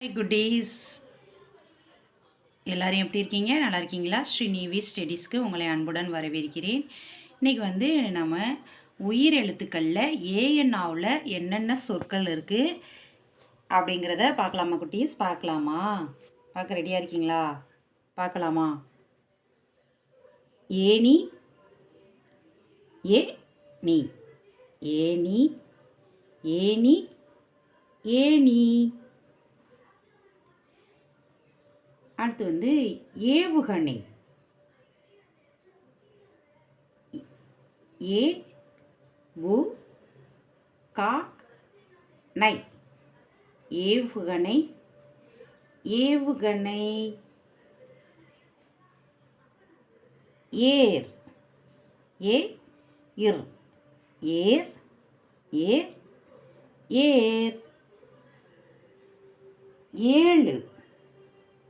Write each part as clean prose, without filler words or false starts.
Hi குட்டீஸ், எல்லோரும் எப்படி இருக்கீங்க? நல்லா இருக்கீங்களா? ஸ்ரீநிவி ஸ்டடீஸ்க்கு உங்களை அன்புடன் வரவேற்கிறேன். இன்றைக்கி நம்ம உயிர் எழுத்துக்களில் ஏஎன்ஆவில் என்னென்ன சொற்கள் இருக்குது அப்படிங்கிறத பார்க்கலாமா குட்டீஸ்? பார்க்கலாமா? பார்க்க ரெடியாக இருக்கீங்களா? பார்க்கலாமா? ஏனி, ஏ நீ, ஏனி, ஏனி, ஏனி. அடுத்து ஏவுகணை, ஏ உ கா நை, ஏவுகணை, ஏவுகணை. ஏர், ஏ இர், ஏர், ஏர், ஏர். ஏழு,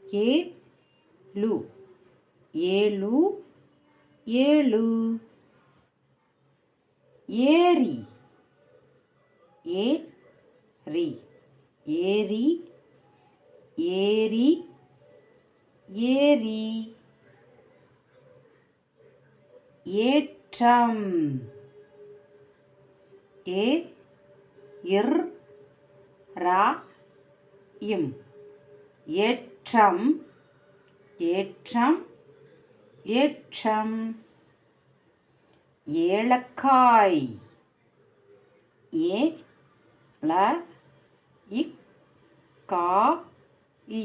ஏலு, ஏலு, ஏலு. ஏரி, ஏரி, ஏரி, ஏரி, ஏரி. ஏற்றம், ஏ இர் ரா இம், ஏற்றம், ஏற்றம், ஏற்றம். ஏலக்காய், ஏ ல இக் கா இ,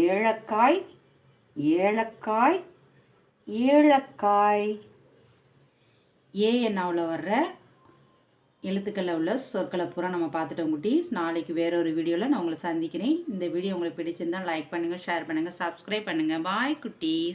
ஏலக்காய், ஏலக்காய், ஏலக்காய். ஏஎன்ஆவில் வர்ற எழுத்துக்களில் உள்ள சொற்களை பூரா நம்ம பார்த்துட்டோம் குட்டீஸ். நாளைக்கு வேறொரு வீடியோவில் நான் உங்களை சந்திக்கிறேன். இந்த வீடியோ உங்களுக்கு பிடிச்சிருந்தால் லைக் பண்ணுங்கள், ஷேர் பண்ணுங்கள், சப்ஸ்கிரைப் பண்ணுங்கள். பாய் குட்டீஸ்.